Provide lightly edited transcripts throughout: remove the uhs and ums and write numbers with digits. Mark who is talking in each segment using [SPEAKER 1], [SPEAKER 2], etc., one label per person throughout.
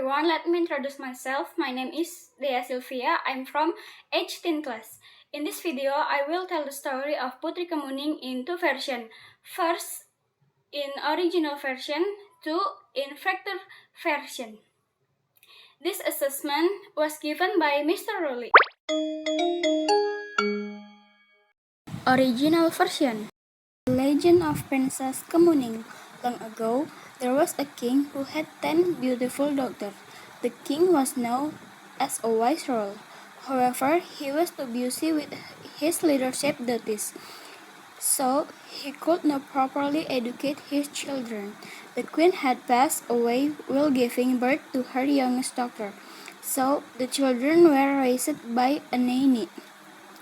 [SPEAKER 1] everyone, let me introduce myself. My name is Dea Sylvia. I'm from H10 class. In this video, I will tell the story of Putri Kemuning in two versions. First, in original version, two in fractured version. This assessment was given by Mr. Rowley. Original version. The Legend of Princess Kemuning. Long ago, there was a king who had 10 beautiful daughters. The king was known as a wise ruler. However, he was too busy with his leadership duties, so he could not properly educate his children. The queen had passed away while giving birth to her youngest daughter, so the children were raised by a nanny.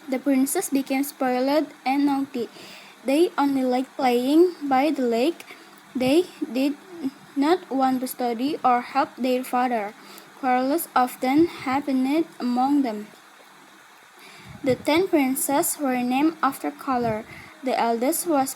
[SPEAKER 1] The princess became spoiled and naughty. They only liked playing by the lake. They did not want to study or help their father. Quarrels often happened among them. The 10 princes were named after color. The eldest was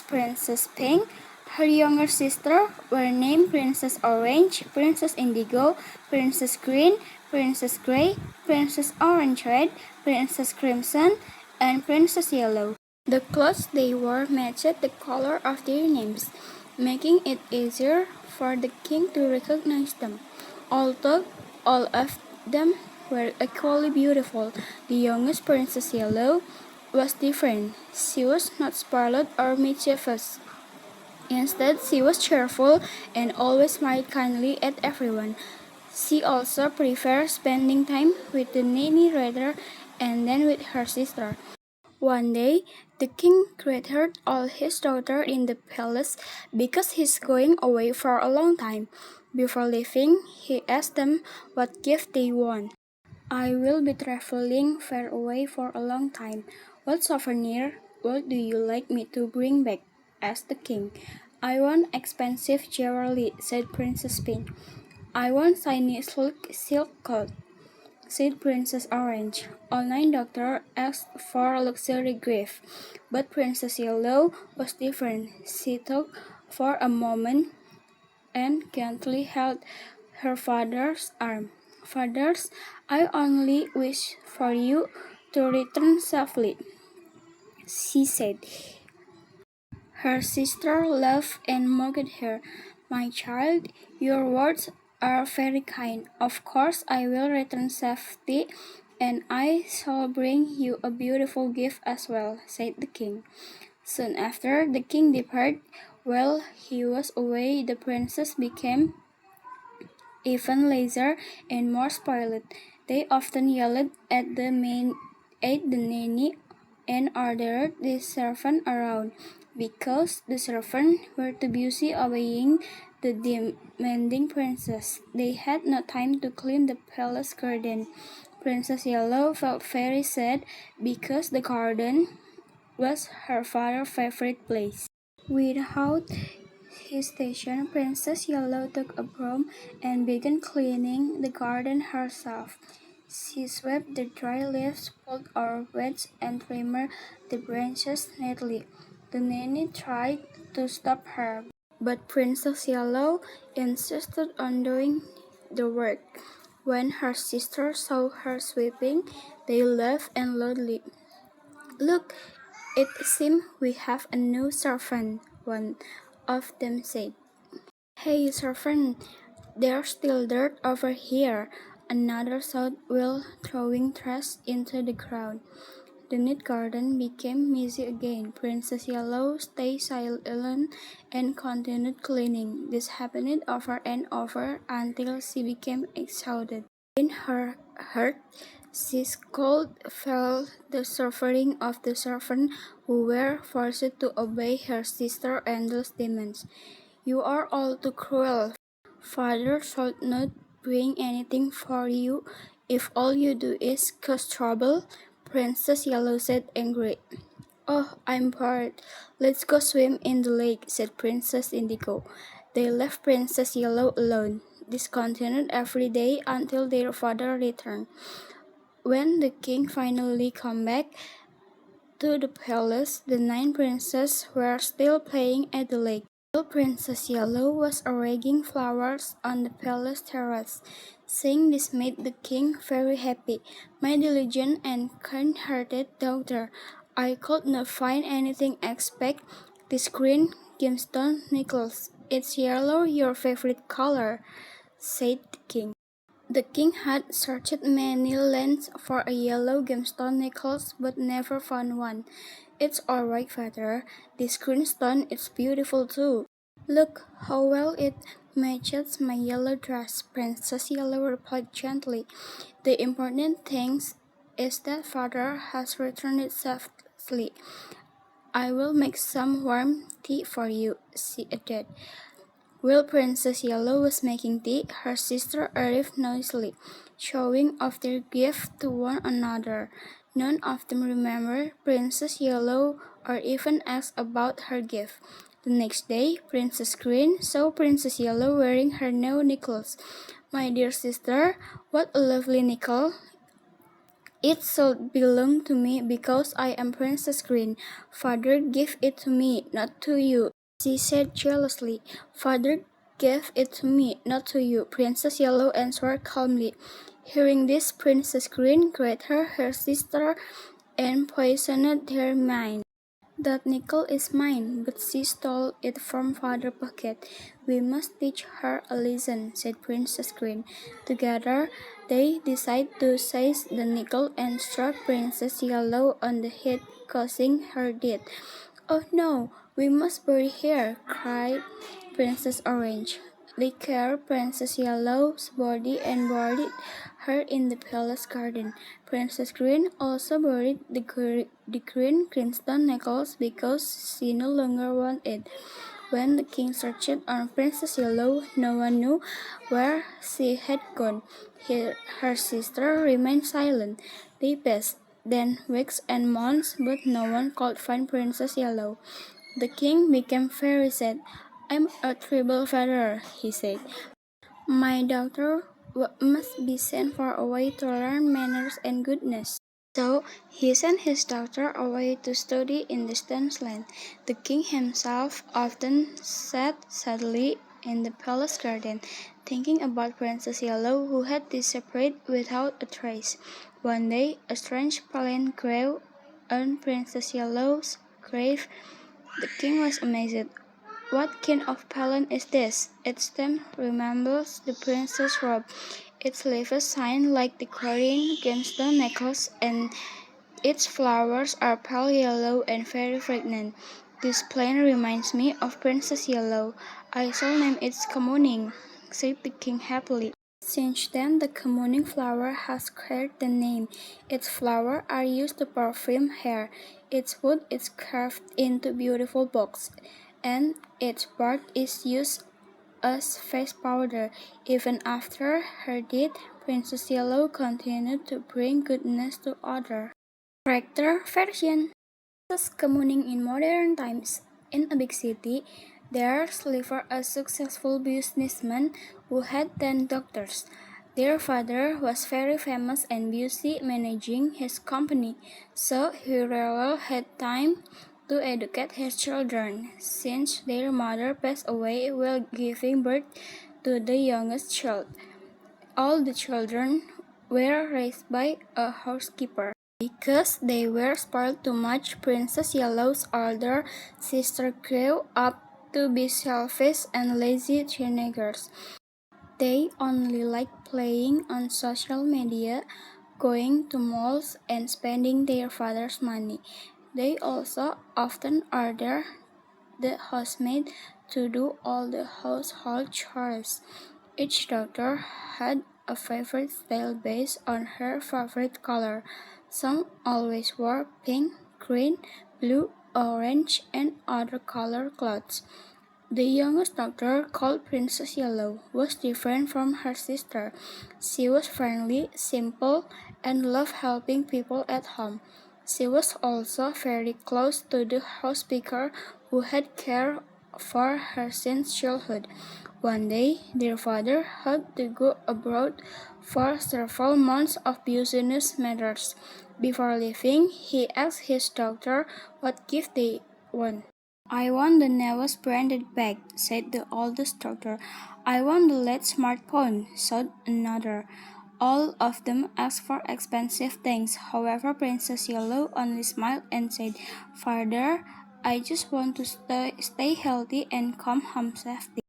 [SPEAKER 1] Princess Pink. Her younger sister were named Princess Orange, Princess Indigo, Princess Green, Princess Gray, Princess Orange Red, Princess Crimson, and Princess Yellow. The clothes they wore matched the color of their names, making it easier for the king to recognize them. Although all of them were equally beautiful, the youngest Princess Yellow was different. She was not spoiled or mischievous. Instead, she was cheerful and always smiled kindly at everyone. She also preferred spending time with the nanny rather than with her sister. One day, the king gathered all his daughters in the palace because he's going away for a long time. Before leaving, he asked them what gift they want. "I will be traveling far away for a long time. What souvenir would you like me to bring back?" asked the king. "I want expensive jewelry," said Princess Pink. "I want shiny silk coat," said Princess Orange. All 9 daughters asked for luxury gifts, but Princess Yellow was different. She thought for a moment and gently held her father's arm. "Fathers, I only wish for you to return safely," she said. Her sister laughed and mocked her. "My child, your words are very kind. Of course I will return safely, and I shall bring you a beautiful gift as well," said the king. Soon after the king departed, while he was away, the princess became even lazier and more spoiled. They often yelled at the nanny and ordered the servant around, because the servants were too busy obeying the demanding princess. They had no time to clean the palace garden. Princess Yellow felt very sad because the garden was her father's favorite place. Without hesitation, Princess Yellow took a broom and began cleaning the garden herself. She swept the dry leaves, pulled out weeds, and trimmed the branches neatly. The nanny tried to stop her, but Princess Yellow insisted on doing the work. When her sisters saw her sweeping, they laughed and loudly. "Look, it seems we have a new servant," one of them said. "Hey, servant, there's still dirt over here," another shouted while throwing trash into the ground. The neat garden became messy again. Princess Yellow stayed silent and continued cleaning. This happened over and over until she became exhausted. In her heart, she could feel the suffering of the servants who were forced to obey her sister's endless demands. "You are all too cruel. Father should not bring anything for you if all you do is cause trouble," Princess Yellow said angrily. "Oh, I'm bored. Let's go swim in the lake," said Princess Indigo. They left Princess Yellow alone. This continued every day until their father returned. When the king finally came back to the palace, the 9 princes were still playing at the lake. Little Princess Yellow was arranging flowers on the palace terrace. Seeing this made the king very happy. "My diligent and kind-hearted daughter, I could not find anything except this green gemstone necklace. Is yellow your favorite color?" said the king. The king had searched many lands for a yellow gemstone necklace but never found one. "It's all right, father. This green stone is beautiful too. Look how well it matches my yellow dress," Princess Yellow replied gently. "The important thing is that father has returned it safely. I will make some warm tea for you," she added. While Princess Yellow was making tea, her sister arrived noisily, showing off their gift to one another. None of them remembered Princess Yellow or even asked about her gift. The next day, Princess Green saw Princess Yellow wearing her new necklace. "My dear sister, what a lovely necklace! It should belong to me because I am Princess Green. Father gave it to me, not to you," she said jealously. "Father gave it to me, not to you," Princess Yellow answered calmly. Hearing this, Princess Green greeted her sister and poisoned their mind. "That nickel is mine, but she stole it from Father's pocket. We must teach her a lesson," said Princess Green. Together, they decided to seize the nickel and struck Princess Yellow on the head, causing her death. "Oh no, we must bury her," cried Princess Orange. They carried Princess Yellow's body and buried her in the palace garden. Princess Green also buried the green gemstone necklace because she no longer wanted it. When the king searched on Princess Yellow, no one knew where she had gone. Her sister remained silent. They passed then weeks and months, but no one could find Princess Yellow. The king became very sad. "I'm a terrible father," he said. "My daughter must be sent far away to learn manners and goodness." So he sent his daughter away to study in distant land. The king himself often sat sadly in the palace garden, thinking about Princess Yellow, who had disappeared without a trace. One day, a strange plan grew on Princess Yellow's grave. The king was amazed. "What kind of palan is this? Its stem resembles the princess' robe. Its leaves shine like the green gemstone necklace, and its flowers are pale yellow and very fragrant. This plant reminds me of Princess Yellow. I shall name it Kamuning," said the king happily. Since then, the Kamuning flower has carried the name. Its flowers are used to perfume hair. Its wood is carved into beautiful box, and its bark is used as face powder. Even after her death, Princess Yellow continued to bring goodness to others. Character version. Princess Kamuning in modern times. In a big city, there lived a successful businessman who had 10 daughters. Their father was very famous and busy managing his company, so he rarely had time to educate his children, since their mother passed away while giving birth to the youngest child. All the children were raised by a housekeeper. Because they were spoiled too much, Princess Yellow's older sister grew up to be selfish and lazy teenagers. They only liked playing on social media, going to malls, and spending their father's money. They also often ordered the housemaid to do all the household chores. Each daughter had a favorite style based on her favorite color. Some always wore pink, green, blue, orange, and other color clothes. The youngest daughter, called Princess Yellow, was different from her sister. She was friendly, simple, and loved helping people at home. She was also very close to the housekeeper who had cared for her since childhood. One day, their father had to go abroad for several months of business matters. Before leaving, he asked his daughter what gift they want. I want the newest branded bag, said the oldest daughter. I want the latest smartphone, said another. All of them asked for expensive things. However, Princess Yellow only smiled and said, Father, I just want to stay healthy and come home safely.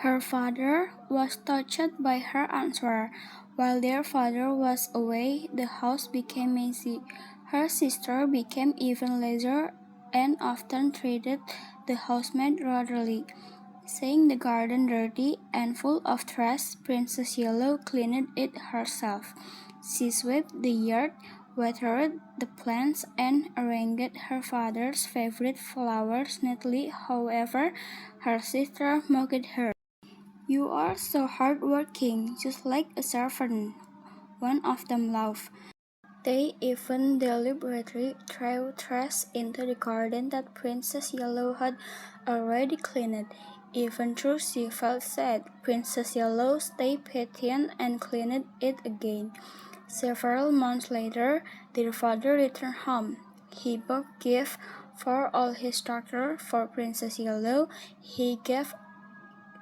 [SPEAKER 1] Her father was touched by her answer. While their father was away, the house became messy. Her sister became even lazier and often treated the housemaid rudely. Seeing the garden dirty and full of trash, Princess Yellow cleaned it herself. She swept the yard, watered the plants, and arranged her father's favorite flowers neatly. However, her sister mocked her. You are so hardworking, just like a servant. One of them laughed. They even deliberately threw trash into the garden that Princess Yellow had already cleaned. Even though she felt sad, Princess Yellow stayed patient and cleaned it again. Several months later, their father returned home. He bought gifts for all his daughters. For Princess Yellow, he gave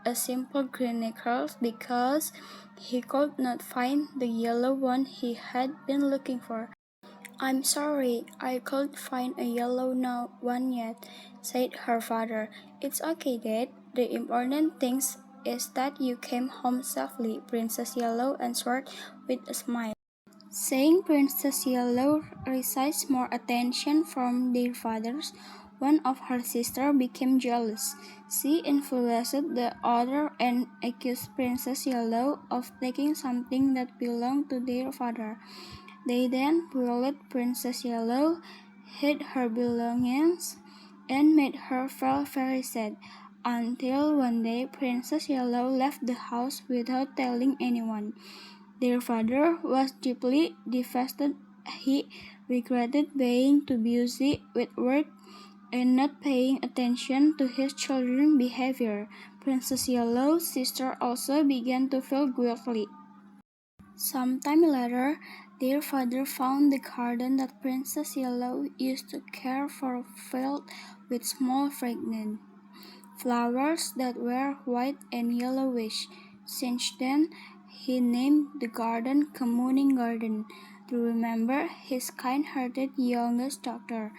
[SPEAKER 1] a simple green necklace because he could not find the yellow one he had been looking for. I'm sorry, I couldn't find a yellow one yet, said her father. It's okay, Dad. The important thing is that you came home safely, Princess Yellow answered with a smile. Seeing Princess Yellow receives more attention from their fathers, one of her sisters became jealous. She influenced the other and accused Princess Yellow of taking something that belonged to their father. They then bullied Princess Yellow, hid her belongings, and made her feel very sad, until one day Princess Yellow left the house without telling anyone. Their father was deeply devastated. He regretted being too busy with work and not paying attention to his children's behavior. Princess Yellow's sister also began to feel guilty. Sometime later, their father found the garden that Princess Yellow used to care for filled with small fragrant flowers that were white and yellowish. Since then, he named the garden Communing Garden to remember his kind-hearted youngest daughter.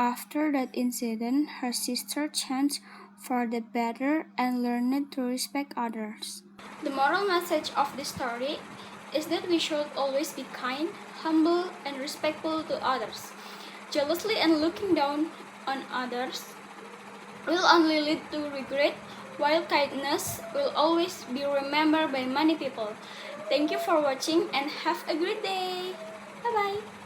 [SPEAKER 1] After that incident, her sister changed for the better and learned to respect others. The moral message of this story is that we should always be kind, humble, and respectful to others. Jealously and looking down on others will only lead to regret, while kindness will always be remembered by many people. Thank you for watching and have a great day. Bye bye.